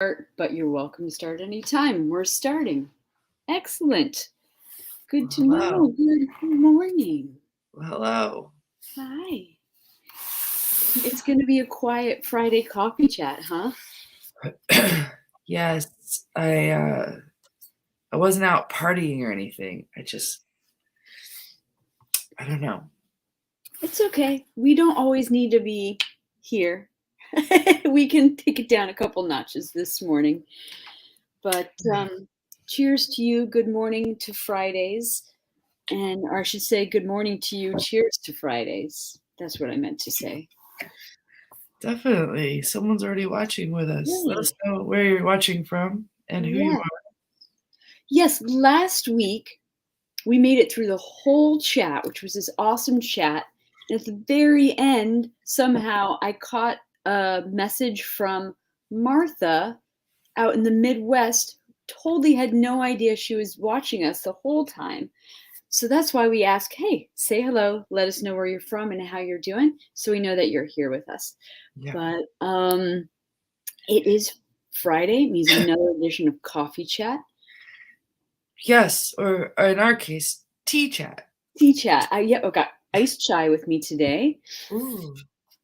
But you're welcome to start anytime. We're starting. Excellent. Good to Hello. know. Good morning. Hello. Hi. It's going to be a quiet Friday coffee chat, huh? Yes, I wasn't out partying or anything. I don't know. It's okay. We don't always need to be here. We can take it down a couple notches this morning. But cheers to you. Good morning to Fridays. Or I should say, good morning to you. Cheers to Fridays. That's what I meant to say. Definitely. Someone's already watching with us. Let Yay. us know where you're watching from and who you Yeah. are. Yes, last week we made it through the whole chat, which was this awesome chat. And at the very end, somehow I caught a message from Martha out in the Midwest, totally had no idea she was watching us the whole time. So that's why we ask, hey, say hello, let us know where you're from and how you're doing, so we know that you're here with us. Yeah. But it is Friday, it means another edition of Coffee Chat. Yes, or in our case, tea chat. Tea Chat. I've got iced chai with me today. Ooh.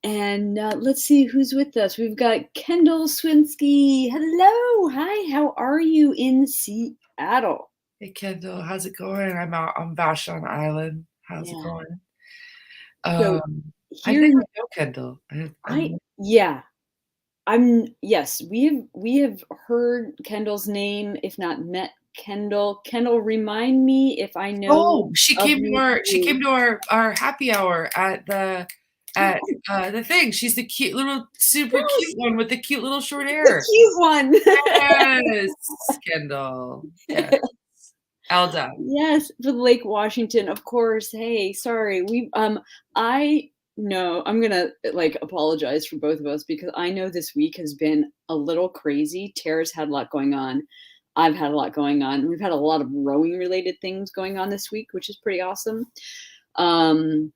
And let's see who's with us. We've got Kendall Swinsky. Hello. Hi. How are you in Seattle? Hey Kendall, how's it going? I'm out on Vashon Island. How's it Yeah. going? So I here think in I know Kendall. yes, we have heard Kendall's name, if not met Kendall. Kendall, remind me if I know Oh, she of came to you. our happy hour at Oh, the thing. She's the cute little super cute yes, one with the cute little short the hair. cute one. Yes, Kendall. Yes. Elda. Yes, for Lake Washington, of course. Hey, sorry. I know I'm gonna like apologize for both of us because I know this week has been a little crazy. Tara's had a lot going on. I've had a lot going on. We've had a lot of rowing related things going on this week, which is pretty awesome. Um,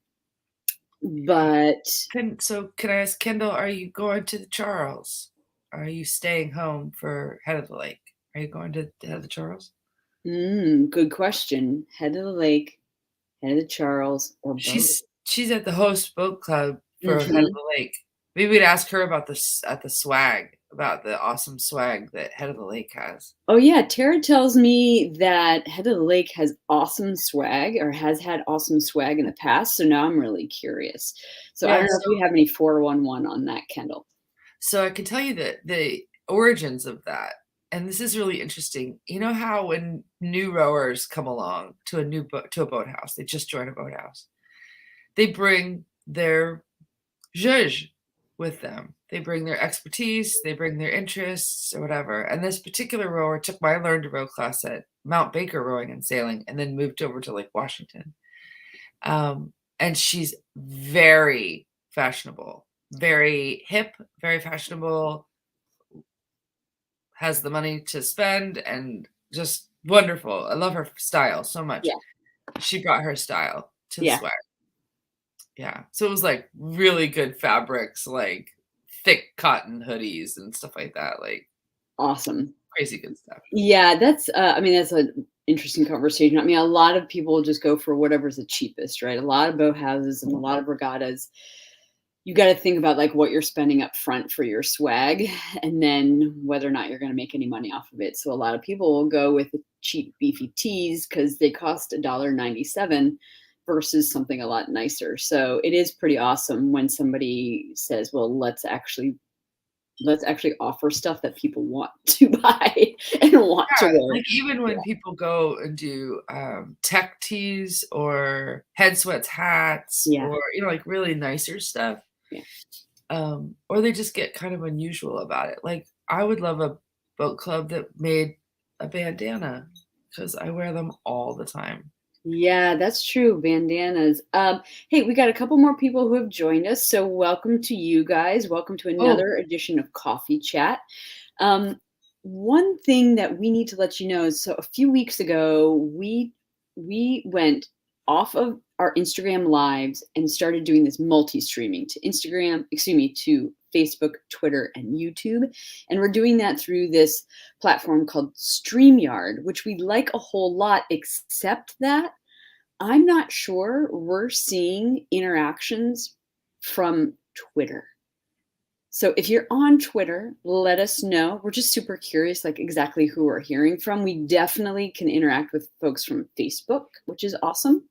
but Can I ask Kendall, are you going to the Charles? Are you staying home for Head of the Lake? Are you going to Head of the Charles? good question. Head of the lake, head of the Charles, or both. She's at the host boat club for Head of Mhm. the Lake. Maybe we'd ask her about the swag, about the awesome swag that Head of the Lake has. Oh yeah, Tara tells me that Head of the Lake has awesome swag or has had awesome swag in the past. So now I'm really curious. So I Yeah, don't know if we have any 411 on that, Kendall. so I can tell you that the origins of that, and this is really interesting. You know how when new rowers come along to a boathouse, they just join a boathouse, they bring their zhuzh with them. They bring their expertise, they bring their interests or whatever. And this particular rower took my learn to row class at Mount Baker Rowing and Sailing and then moved over to Lake Washington. And she's very fashionable, very hip, very fashionable, has the money to spend, and just wonderful. I love her style so much. Yeah. She brought her style to the Yeah. swag. Yeah. So it was like really good fabrics, like thick cotton hoodies and stuff like that. Like Awesome. crazy good stuff. Yeah, that's an interesting conversation. I mean, a lot of people just go for whatever's the cheapest, right? A lot of boat houses and a lot of regattas. You got to think about like what you're spending up front for your swag and then whether or not you're going to make any money off of it. So a lot of people will go with the cheap beefy tees because they cost $1.97 versus something a lot nicer. So it is pretty awesome when somebody says, well, let's actually offer stuff that people want to buy and want to Yeah, wear. like even when people go and do tech tees or head sweats hats Yeah. or like really nicer stuff, Yeah. or they just get kind of unusual about it. Like I would love a boat club that made a bandana because I wear them all the time. Yeah, that's true. Bandanas. Hey, we got a couple more people who have joined us. So welcome to you guys. Welcome to Oh, another edition of Coffee Chat. One thing that we need to let you know is so a few weeks ago we went off of our Instagram lives and started doing this multi-streaming to Instagram, excuse me, to Facebook, Twitter, and YouTube. And we're doing that through this platform called StreamYard, which we like a whole lot, except that I'm not sure we're seeing interactions from Twitter. So if you're on Twitter, let us know. We're just super curious, like exactly who we're hearing from. We definitely can interact with folks from Facebook, which is awesome.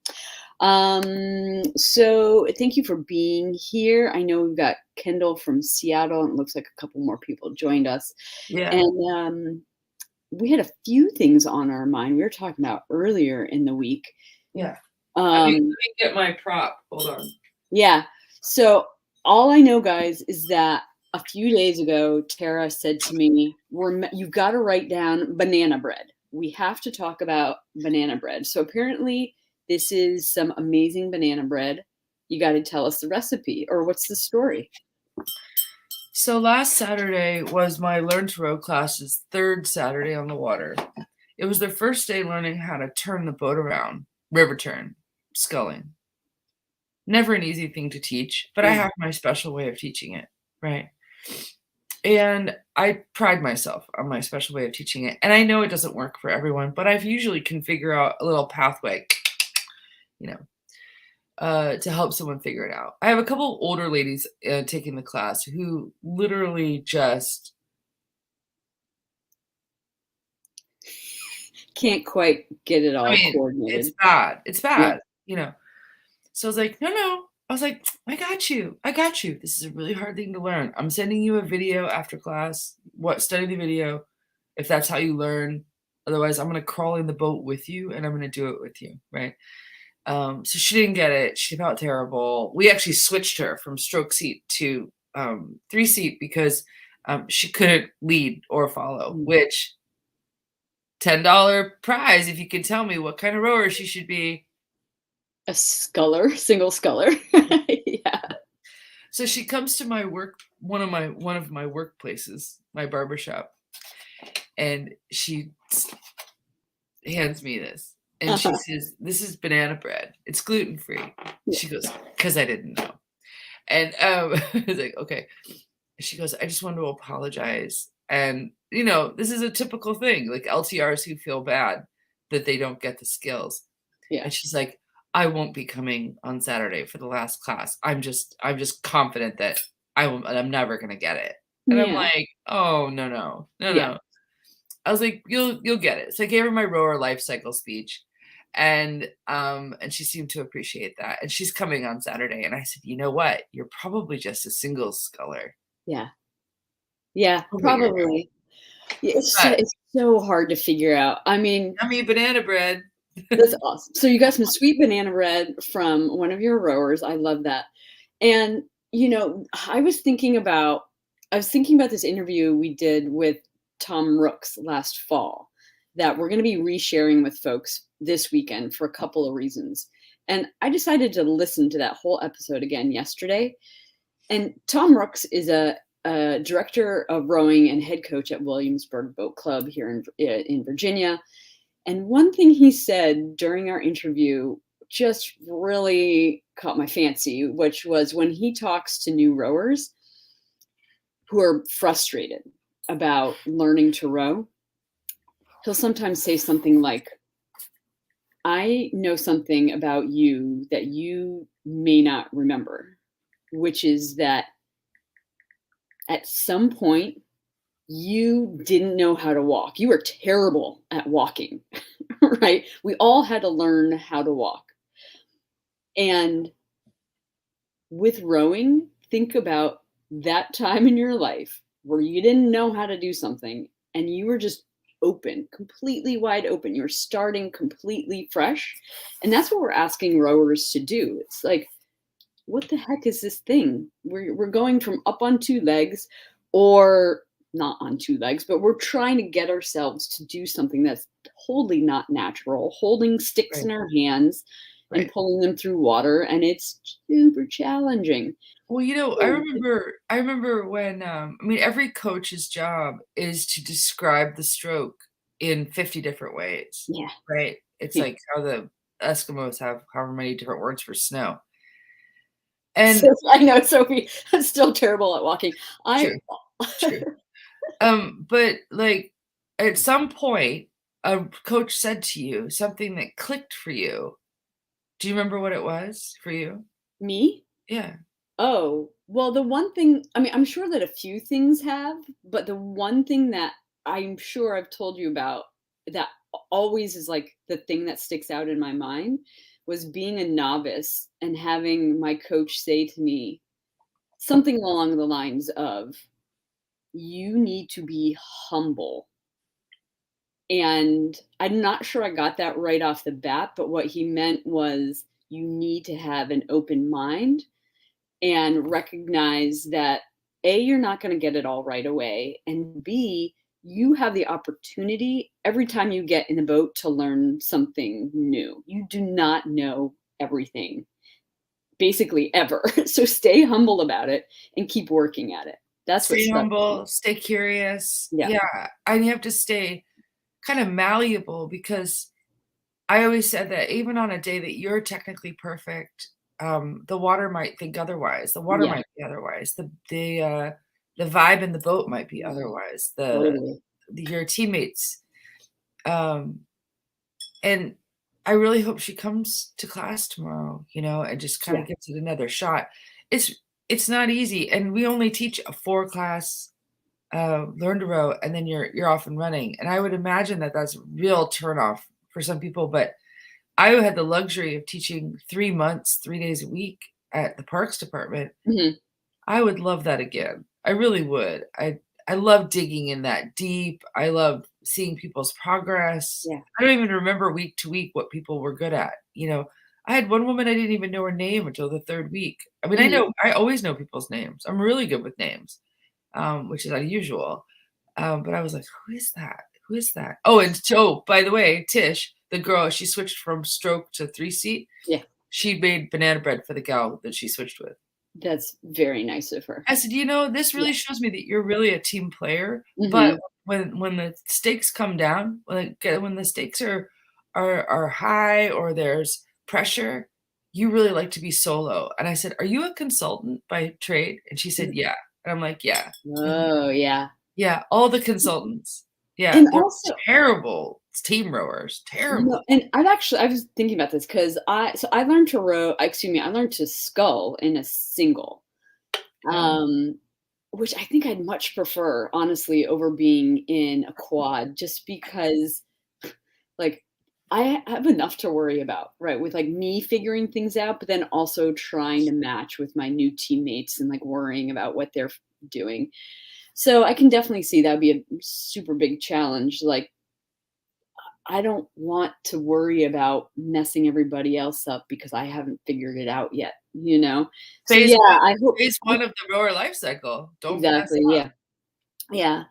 So thank you for being here. I know we've got Kendall from Seattle, and it looks like a couple more people joined us. Yeah. And we had a few things on our mind we were talking about earlier in the week. Yeah. Let me get my prop. Hold on. Yeah. So all I know, guys, is that a few days ago, Tara said to me, you've got to write down banana bread. We have to talk about banana bread. So apparently this is some amazing banana bread. You got to tell us the recipe, or what's the story? So last Saturday was my Learn to Row class's third Saturday on the water. It was their first day learning how to turn the boat around, river turn, sculling. Never an easy thing to teach, but I have my special way of teaching it, right? And I pride myself on my special way of teaching it. And I know it doesn't work for everyone, but I've usually can figure out a little pathway, to help someone figure it out. I have a couple older ladies taking the class who literally just can't quite get it all coordinated. It's bad. It's bad, So I was like, no. I was like, I got you. This is a really hard thing to learn. I'm sending you a video after class. Study the video if that's how you learn. Otherwise, I'm going to crawl in the boat with you and I'm going to do it with you, right? So she didn't get it. She felt terrible. We actually switched her from stroke seat to 3-seat because she couldn't lead or follow, which $10 prize if you can tell me what kind of rower she should be. A sculler, single sculler. Yeah. So she comes to my work, one of my workplaces, my barbershop, and she hands me this. And she says, this is banana bread. It's gluten-free. She goes, because I didn't know. And I was like, okay. She goes, I just want to apologize. And, this is a typical thing, like LTRs who feel bad that they don't get the skills. Yeah. And she's like, I won't be coming on Saturday for the last class. I'm just confident that I'm never going to get it. And I'm like, oh, no. I was like, you'll get it. So I gave her my rower life cycle speech. And she seemed to appreciate that. And she's coming on Saturday. And I said, you know what? You're probably just a single sculler. Yeah. Yeah, probably. Yeah, it's so hard to figure out. I mean, yummy banana bread. That's awesome. So you got some sweet banana bread from one of your rowers. I love that. And, I was thinking about this interview we did with Tom Rooks last fall that we're going to be resharing with folks this weekend for a couple of reasons. And I decided to listen to that whole episode again yesterday. And Tom Rooks is a director of rowing and head coach at Williamsburg Boat Club here in Virginia. And one thing he said during our interview just really caught my fancy, which was when he talks to new rowers who are frustrated about learning to row, he'll sometimes say something like, I know something about you that you may not remember, which is that at some point you didn't know how to walk. You were terrible at walking, right? We all had to learn how to walk. And with rowing, think about that time in your life where you didn't know how to do something and you were just open, completely wide open. You're starting completely fresh. And that's what we're asking rowers to do. It's like, what the heck is this thing? We're going from up on two legs, or not on two legs, but we're trying to get ourselves to do something that's wholly not natural, holding sticks in our hands and pulling them through water. And it's super challenging. Well, I remember when, every coach's job is to describe the stroke in 50 different ways. Yeah. Right. It's like how the Eskimos have however many different words for snow. And So I know, Sophie, I'm still terrible at walking. I true, true. But like at some point, a coach said to you something that clicked for you. Do you remember what it was for you? Me? Yeah. Oh, well, the one thing, I mean, I'm sure that a few things have, but the one thing that I'm sure I've told you about that always is like the thing that sticks out in my mind was being a novice and having my coach say to me something along the lines of, "You need to be humble." And I'm not sure I got that right off the bat, but what he meant was you need to have an open mind and recognize that A, you're not going to get it all right away. And B, you have the opportunity every time you get in the boat to learn something new. You do not know everything, basically ever. So stay humble about it and keep working at it. That's what Stay stuck with me. humble, stay curious. Yeah. Yeah. And you have to stay kind of malleable because I always said that even on a day that you're technically perfect, the water might think otherwise. The water Yeah. might be otherwise. The vibe in the boat might be otherwise. Totally. Your teammates. Um, and I really hope she comes to class tomorrow, and just kind Yeah. of gives it another shot. It's it's not easy, and we only teach a 4-class learn to row, and then you're off and running. And I would imagine that that's a real turnoff for some people, but I had the luxury of teaching 3 months, 3 days a week at the parks department. Hmm. I would love that again. I really would. I love digging in that deep. I love seeing people's progress. Yeah. I don't even remember week to week what people were good at. I had one woman I didn't even know her name until the 3rd week. I mean, Hmm. I always know people's names. I'm really good with names, which is unusual. But I was like, "Who is that? Who is that?" Oh, and by the way, Tish, the girl, she switched from stroke to 3-seat. Yeah. She made banana bread for the gal that she switched with. That's very nice of her. I said, this Yeah. really shows me that you're really a team player, but Hmm. when the stakes come down, when the stakes are high or there's pressure, you really like to be solo." And I said, "Are you a consultant by trade?" And she said, "Yeah." And I'm like, "Yeah. Mhm. Oh, yeah. Yeah, all the consultants. Yeah, And they're also, terrible team rowers, terrible." no, and I was thinking about this because I learned to row, excuse me, I learned to scull in a single, Oh, um, which I think I'd much prefer, honestly, over being in a quad, just because, like, I have enough to worry about, right? With like me figuring things out, but then also trying to match with my new teammates and like worrying about what they're doing. So I can definitely see that would be a super big challenge. Like, I don't want to worry about messing everybody else up because I haven't figured it out yet, you know? So phase yeah, 1 I hope phase 1 of the rower life cycle. Don't mess exactly, up. yeah. Yeah.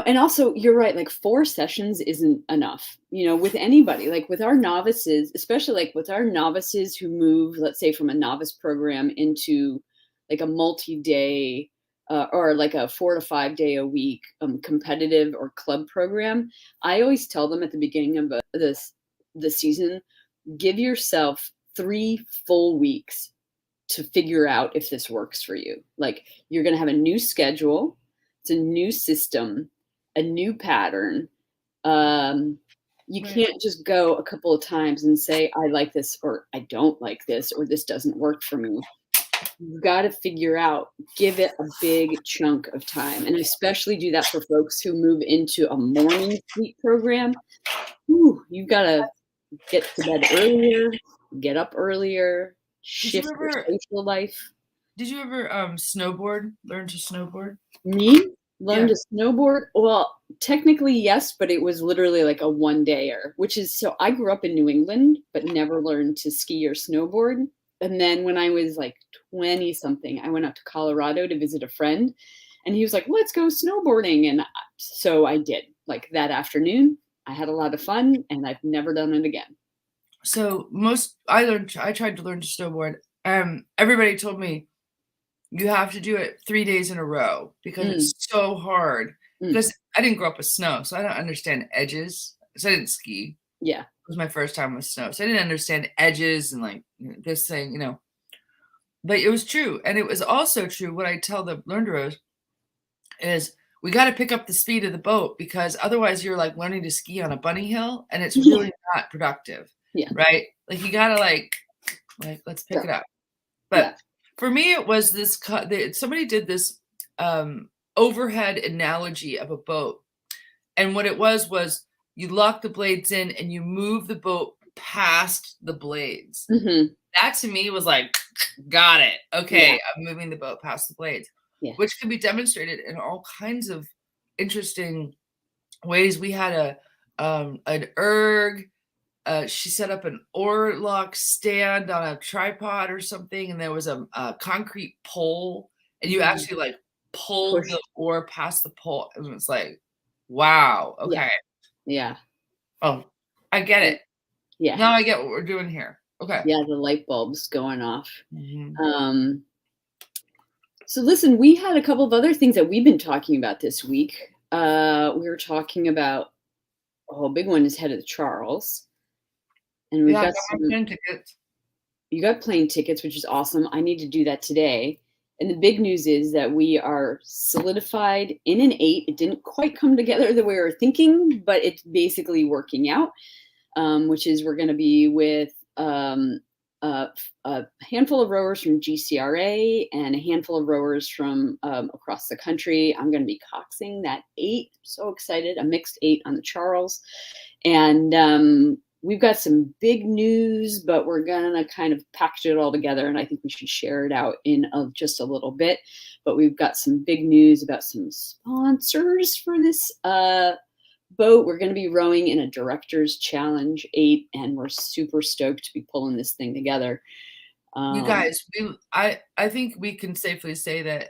And also you're right, like 4 sessions isn't enough, with anybody, like with our novices, especially like with our novices who move, let's say from a novice program into like a multi-day or like a 4 to 5 day a week competitive or club program. I always tell them at the beginning of the season, give yourself 3 full weeks to figure out if this works for you. Like you're going to have a new schedule, it's a new system, a new pattern. You Right. can't just go a couple of times and say, I like this, or I don't like this, or this doesn't work for me. You've got to figure out, give it a big chunk of time. And I especially do that for folks who move into a morning sleep program. Ooh, you've got to get to bed earlier, get up earlier, Did you shift your ever social life. snowboard? Learn to snowboard? Me? Learn Yeah. to snowboard? Well, technically, yes, but it was literally like a one-dayer, which is so I grew up in New England, but never learned to ski or snowboard. And then when I was like 20 something, I went out to Colorado to visit a friend, and he was like, let's go snowboarding. And so I did. Like that afternoon, I had a lot of fun, and I've never done it again. So I tried to learn to snowboard. Everybody told me you have to do it 3 days in a row because Mm, it's so hard. mm, Because I didn't grow up with snow, so I don't understand edges. So I didn't ski. yeah. It was my first time with snow. So I didn't understand edges and like this thing. but it was true. And it was also true what I tell the learners is we got to pick up the speed of the boat, because otherwise you're like learning to ski on a bunny hill and it's Yeah. really not productive. Yeah. Right? Like you got to like let's pick Yeah. it up. But for me it was this somebody did this overhead analogy of a boat. And what it was you lock the blades in and you move the boat past the blades. Mm-hmm. That to me was like, got it. Okay, Yeah. I'm moving the boat past the blades, Yeah. which can be demonstrated in all kinds of interesting ways. We had an erg. She set up an oar lock stand on a tripod or something, and there was a concrete pole, and you actually like pulled the oar past the pole. And it was like, wow, okay. Yeah. Oh, I get it. Yeah. Now I get what we're doing here. Okay. Yeah, the light bulbs going off. Mm-hmm. So listen, we had a couple of other things that we've been talking about this week. We were talking about a whole big one is Head of the Charles. And we've got some plane tickets. You got plane tickets, which is awesome. I need to do that today. And the big news is that we are solidified in an 8. It didn't quite come together the way we were thinking, but it's basically working out, which is we're going to be with a handful of rowers from GCRA and a handful of rowers from across the country. I'm going to be coxing that 8. I'm so excited. A mixed 8 on the Charles. And we've got some big news, but we're going to kind of package it all together, and I think we should share it out in just a little bit. But we've got some big news about some sponsors for this boat. We're going to be rowing in a Directors Challenge 8, and we're super stoked to be pulling this thing together. You guys, I think we can safely say that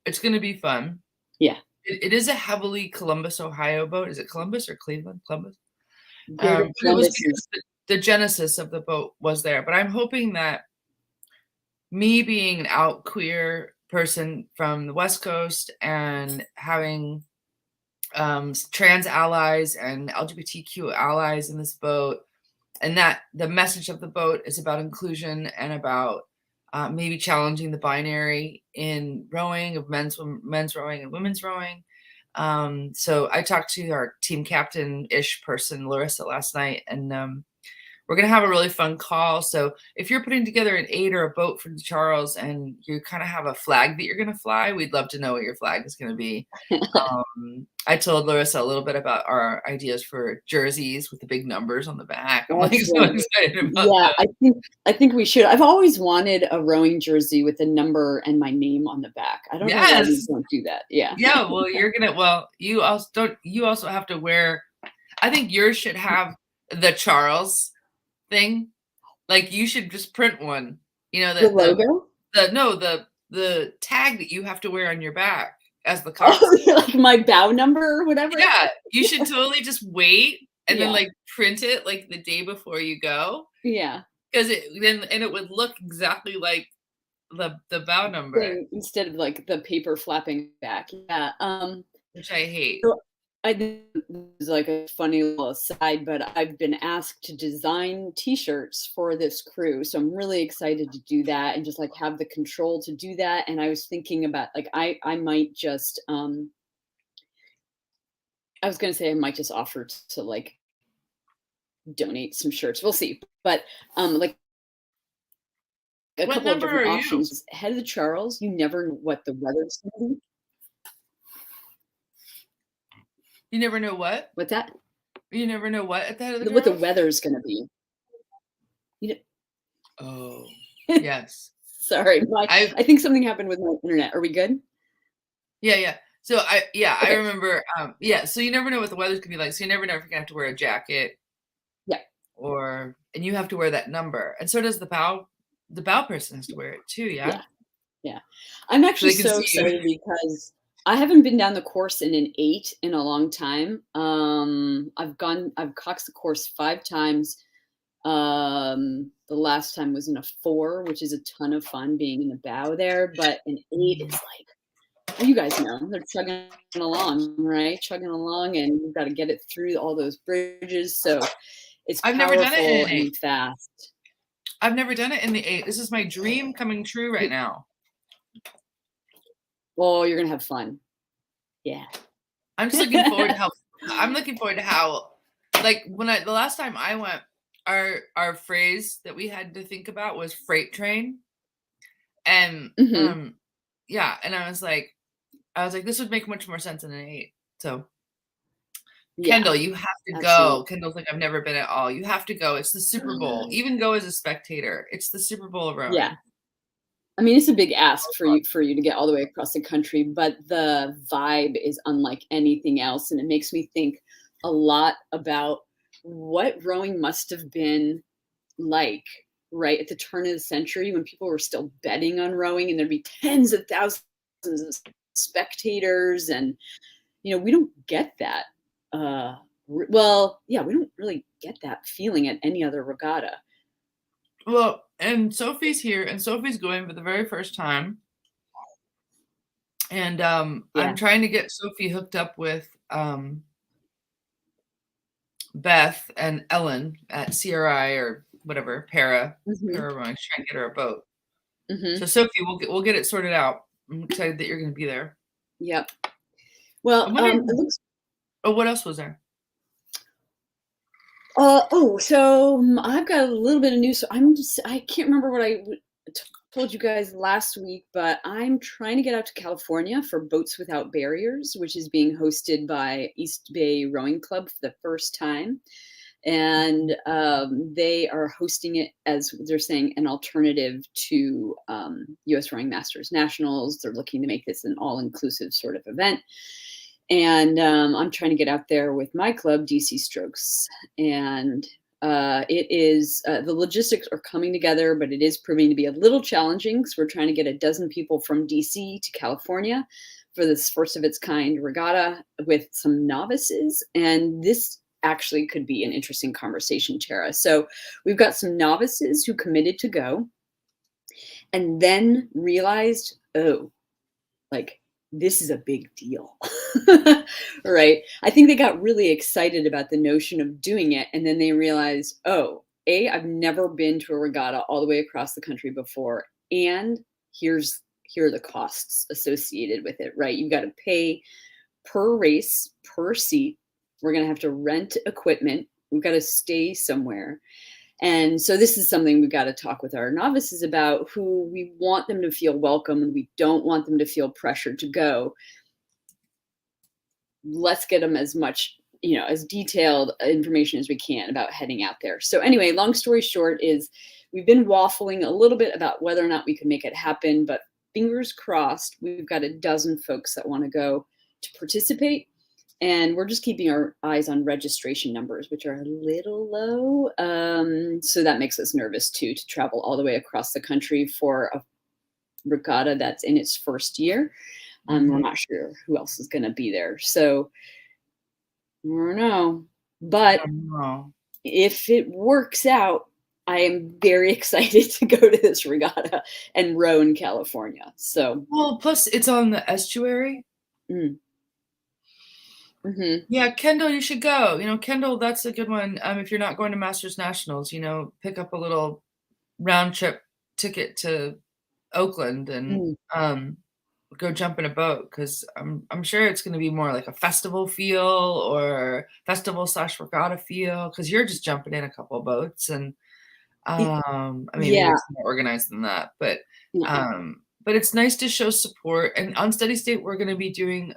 it's going to be fun. Yeah. It is a heavily Columbus, Ohio boat. Is it Columbus or Cleveland? Columbus? Columbus it was because the genesis of the boat was there. But I'm hoping that me being an out queer person from the West Coast and having trans allies and LGBTQ allies in this boat, and that the message of the boat is about inclusion and about maybe challenging the binary in rowing of men's rowing and women's rowing. So I talked to our team captain-ish person, Larissa, last night, and we're going to have a really fun call. So if you're putting together an 8 or a boat for the Charles and you kind of have a flag that you're going to fly, we'd love to know what your flag is going to be. I told Larissa a little bit about our ideas for jerseys with the big numbers on the back. I'm like so excited about that. I think we should. I've always wanted a rowing jersey with a number and my name on the back. I don't know why we don't do that. Yeah. Yeah. Well, you also have to wear, I think yours should have the Charles thing. Like you should just print one, you know, the logo? The tag that you have to wear on your back as the like my bow number or whatever. Yeah, you should totally just wait and then like print it like the day before you go. Yeah, because it would look exactly like the bow number instead of like the paper flapping back. Yeah, which I hate. So I think it's like a funny little aside, but I've been asked to design T-shirts for this crew, so I'm really excited to do that and just like have the control to do that. And I was thinking about like I might just I was gonna say I might just offer to like donate some shirts. We'll see, but like a couple of different options. Head of the Charles, you never know what the weather's gonna be. You never know what? What's that? You never know what at the head of the what the weather's going to be. You know? Oh, yes. Sorry. I think something happened with my internet. Are we good? Yeah. So I remember, so you never know what the weather's going to be like. So you never know if you're going to have to wear a jacket. Yeah. And you have to wear that number. And so does the bow person has to wear it too. Yeah. Yeah. I'm actually so excited because I haven't been down the course in an 8 in a long time. I've coxed the course 5 times. The last time was in a 4, which is a ton of fun being in the bow there. But an 8 is like, well, you guys know, they're chugging along, right? Chugging along, and you've got to get it through all those bridges. So it's I've never done it in an 8. And fast. I've never done it in the 8. This is my dream coming true right now. Oh, you're gonna have fun. Yeah. I'm just looking forward to how like the last time I went, our phrase that we had to think about was freight train. And Mhm. yeah, and I was like this would make much more sense in an 8. So Yeah, Kendall, you have to absolutely. go. Kendall's like, I've never been at all. You have to go. It's the Super Bowl. Even go as a spectator. It's the Super Bowl of Yeah. rowing. I mean, it's a big ask for you to get all the way across the country, but the vibe is unlike anything else, and it makes me think a lot about what rowing must have been like, right at the turn of the century when people were still betting on rowing, and there'd be tens of thousands of spectators, and we don't get that. Well, yeah, we don't really get that feeling at any other regatta. Well, and Sophie's here, and Sophie's going for the very first time. And I'm Yeah. trying to get Sophie hooked up with Beth and Ellen at CRI or whatever, Hmm. Para Rowing, trying to get her a boat. Hmm. So Sophie, we'll get it sorted out. I'm excited that you're going to be there. Yep. I'm Well, it wondering. looks. Oh, what else was there? I've got a little bit of news. I can't remember what told you guys last week, but I'm trying to get out to California for Boats Without Barriers, which is being hosted by East Bay Rowing Club for the first time. And they are hosting it, as they're saying, an alternative to US Rowing Masters Nationals. They're looking to make this an all-inclusive sort of event. And I'm trying to get out there with my club, DC Strokes. And it is the logistics are coming together, but it is proving to be a little challenging because we're trying to get a dozen people from DC to California for this first of its kind regatta with some novices. And this actually could be an interesting conversation, Tara. So we've got some novices who committed to go and then realized, oh, like this is a big deal. Right? I think they got really excited about the notion of doing it, and then they realized, oh, I've never been to a regatta all the way across the country before, and here are the costs associated with it, right? You've got to pay per race, per seat. We're going to have to rent equipment. We've got to stay somewhere. And so this is something we've got to talk with our novices about, who we want them to feel welcome and we don't want them to feel pressured to go. Let's get them as much, as detailed information as we can about heading out there. So anyway, long story short is we've been waffling a little bit about whether or not we can make it happen, but fingers crossed, we've got a dozen folks that want to go to participate. And we're just keeping our eyes on registration numbers, which are a little low. So that makes us nervous too, to travel all the way across the country for a regatta that's in its first year. We're not sure who else is going to be there. So I don't know. But if it works out, I am very excited to go to this regatta and row in California. So, Well, plus it's on the estuary. mm, mhm. Yeah, Kendall, you should go. Kendall, that's a good one. If you're not going to Masters Nationals, pick up a little round trip ticket to Oakland and Mm. go jump in a boat, because I'm sure it's going to be more like a festival feel or festival/regatta feel, because you're just jumping in a couple of boats, and maybe Yeah. it's more organized than that, but Yeah. it's nice to show support. And on Steady State, we're going to be doing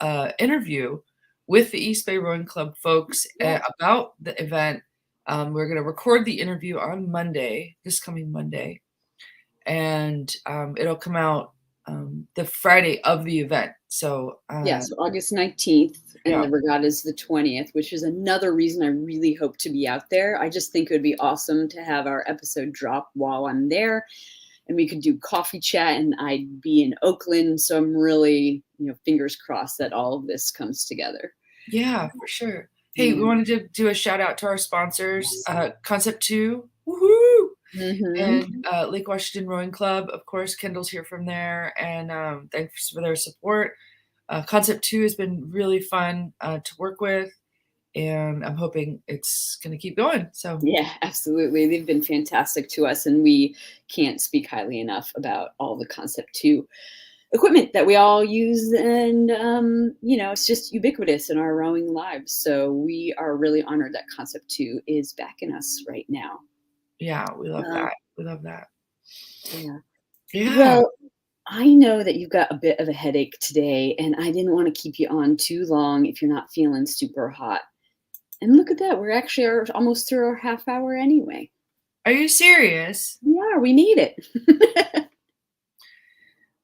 a interview with the East Bay Rowing Club folks about the event. We're going to record the interview on Monday, this coming Monday, and it'll come out the Friday of the event. So So August 19th, and yeah, the regatta is the 20th, which is another reason I really hope to be out there. I just think it would be awesome to have our episode drop while I'm there, and we could do coffee chat, and I'd be in Oakland. So I'm really, fingers crossed that all of this comes together. yeah, for sure. Hey, we Yeah. wanted to do a shout out to our sponsors, Concept 2, woohoo! Mm-hmm. And Lake Washington Rowing Club. Of course, Kendall's here from there, and thanks for their support. Concept 2 has been really fun to work with, and I'm hoping it's going to keep going. So Yeah, absolutely. They've been fantastic to us, and we can't speak highly enough about all the Concept 2 equipment that we all use. And, it's just ubiquitous in our rowing lives. So we are really honored that Concept 2 is backing us right now. yeah, we love Uh, that. We love that. yeah. Yeah. Well, I know that you've got a bit of a headache today, and I didn't want to keep you on too long if you're not feeling super hot. And look at that. We're actually almost through our half hour anyway. Are you serious? Yeah, we need it.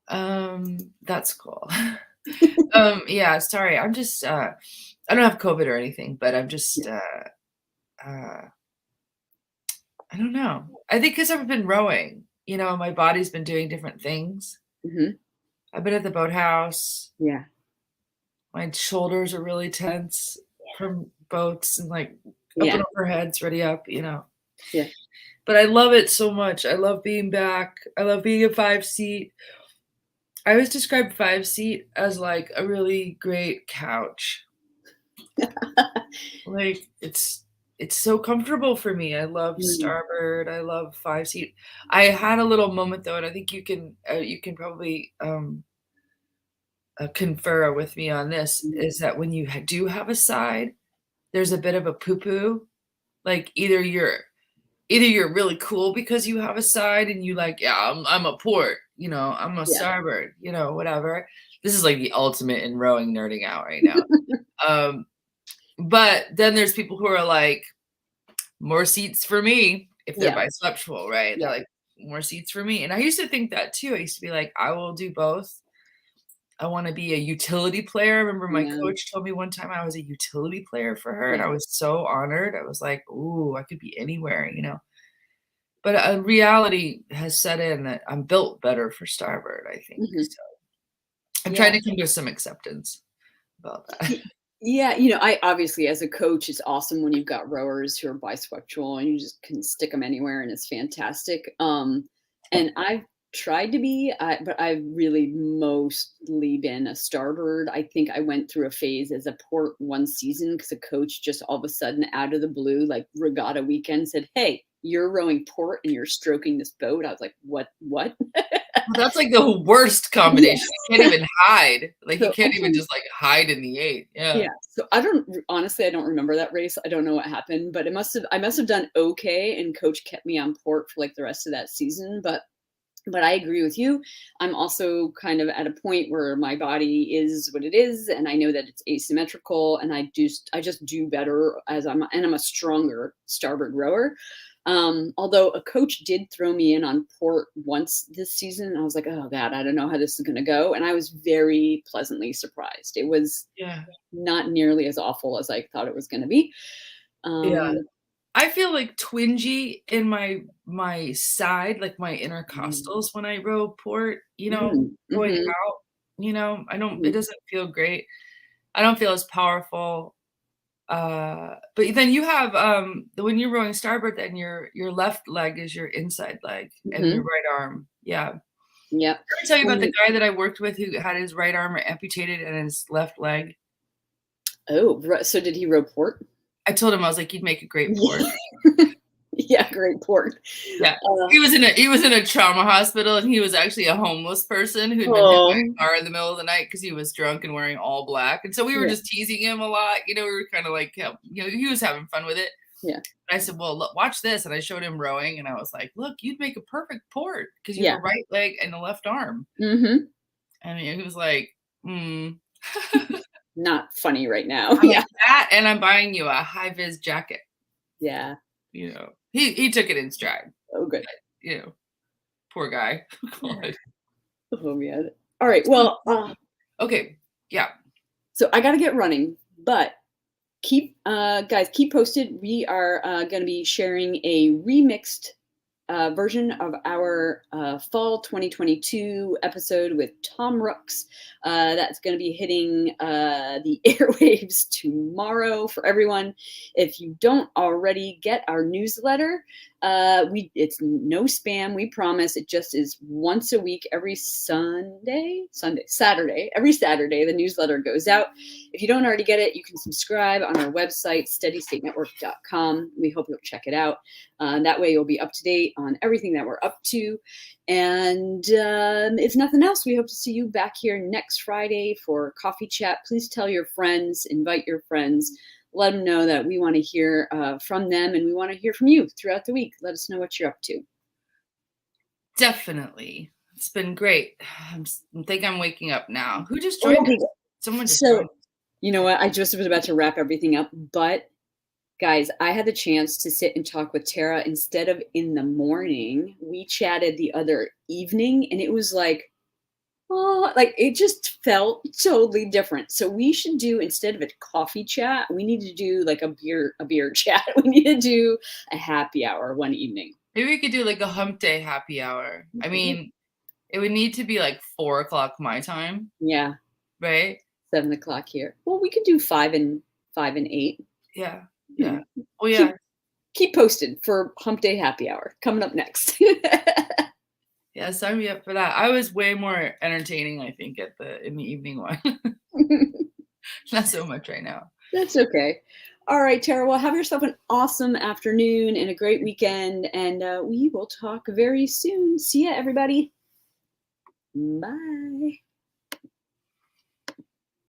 That's cool. Yeah, sorry. I'm just I don't have COVID or anything, but I'm just I don't know. I think because I've been rowing, my body's been doing different things. Hmm. I've been at the boathouse. Yeah. My shoulders are really tense from boats and like open Yeah. up our heads, ready up. Yeah. But I love it so much. I love being back. I love being a 5-seat. I always describe 5-seat as like a really great couch. Like it's so comfortable for me. I love Mm, starboard. I love 5-seat. I had a little moment though, and I think you can probably confer with me on this. mm, Is that when you do have a side, there's a bit of a poo poo. Like either you're really cool because you have a side and you like, yeah, I'm a port, I'm a yeah. starboard, whatever. This is like the ultimate in rowing nerding out right now. Um, but then there's people who are like, more seats for me if they're Yeah. bisexual, right? They're Yeah. like, more seats for me. And I used to think that too. I used to be like, I will do both. I want to be a utility player. I remember my Yeah. coach told me one time I was a utility player for her, and Yeah. I was so honored. I was like, ooh, I could be anywhere. But a reality has set in that I'm built better for starboard, I think. Hmm. So I'm trying Yeah. to come to some acceptance about that. Yeah. I obviously, as a coach, it's awesome when you've got rowers who are bisexual and you just can stick them anywhere, and it's fantastic. And I've tried to be, but I've really mostly been a starboard. I think I went through a phase as a port one season because a coach just all of a sudden, out of the blue, like regatta weekend, said, "Hey, you're rowing port and you're stroking this boat." I was like, "What? What?" Well, that's like the worst Yeah. combination. You can't even hide. Like you So can't even actually, just like hide in the 8. Yeah. yeah. So honestly, I don't remember that race. I don't know what happened, but I must have done okay, and coach kept me on port for like the rest of that season. But I agree with you. I'm also kind of at a point where my body is what it is, and I know that it's asymmetrical, and I just do better I'm a stronger starboard rower. Although a coach did throw me in on port once this season, and I was like, oh God, I don't know how this is going to go. And I was very pleasantly surprised. It was Yeah. not nearly as awful as I thought it was going to be. Yeah. Um, I feel like twingy in my side, like my mm, intercostals when I row port, going mhm, out, I don't it mhm. doesn't feel great. I don't feel as powerful. But then you have when you're rowing starboard, then your left leg is your inside leg and your Mhm. right arm. Yeah. Did Yep. I tell you about the And guy that I worked with who had his right arm amputated and his left leg? so did he row port? I told him I was like, "You'd make a great port." Yeah. Yeah, great port. Yeah. Uh, He was in a trauma hospital, and he was actually a homeless person who'd been hit by oh, a car in the middle of the night because he was drunk and wearing all black, and so we were yeah, just teasing him a lot, we were kinda like, he was having fun with it. yeah, And I said, "Well, look, watch this," and I showed him rowing, and I was like, "Look, you'd make a perfect port because you have yeah. a right leg and a left arm." Mhm. And he was like, "Mm." Not funny right now. I'm like, Yeah, "That and I'm buying you a high vis jacket." yeah. He took it in stride, Oh, good. you know, poor guy. Yeah. God. Oh, man. All right. Well, Okay, yeah. so I gotta get running, but keep posted. We are gonna be sharing a remixed version of our fall 2022 episode with Tom Rooks. That's going to be hitting the airwaves tomorrow for everyone. If you don't already get our newsletter, it's no spam. We promise. It just is once a week, every Saturday. Every Saturday, the newsletter goes out. If you don't already get it, you can subscribe on our website, steadystatenetwork.com. We hope you'll check it out. That way you'll be up to date on everything that we're up to. And if nothing else, we hope to see you back here next Friday for coffee chat. Please tell your friends, invite your friends, let them know that we want to hear from them, and we want to hear from you throughout the week. Let us know what you're up to. Definitely. It's been great. I think I'm waking up now. Who just joined us? Someone just joined us. You know what? I just was about to wrap everything up, but guys, I had the chance to sit and talk with Tara instead of in the morning. We chatted the other evening, and it was like, oh, like it just felt totally different. So we should do, instead of a coffee chat, we need to do like a beer chat. We need to do a happy hour one evening. Maybe we could do like a hump day happy hour. I mean, it would need to be like 4 o'clock my time. Yeah. Right? 7 o'clock here. Well, we could do 5 and 8. Yeah. Yeah. Oh yeah. Keep posted for hump day happy hour coming up next. Yeah, sign me up for that. I was way more entertaining, I think, in the evening one. Not so much right now. That's okay. All right, Tara. Well, have yourself an awesome afternoon and a great weekend, and we will talk very soon. See ya, everybody. Bye.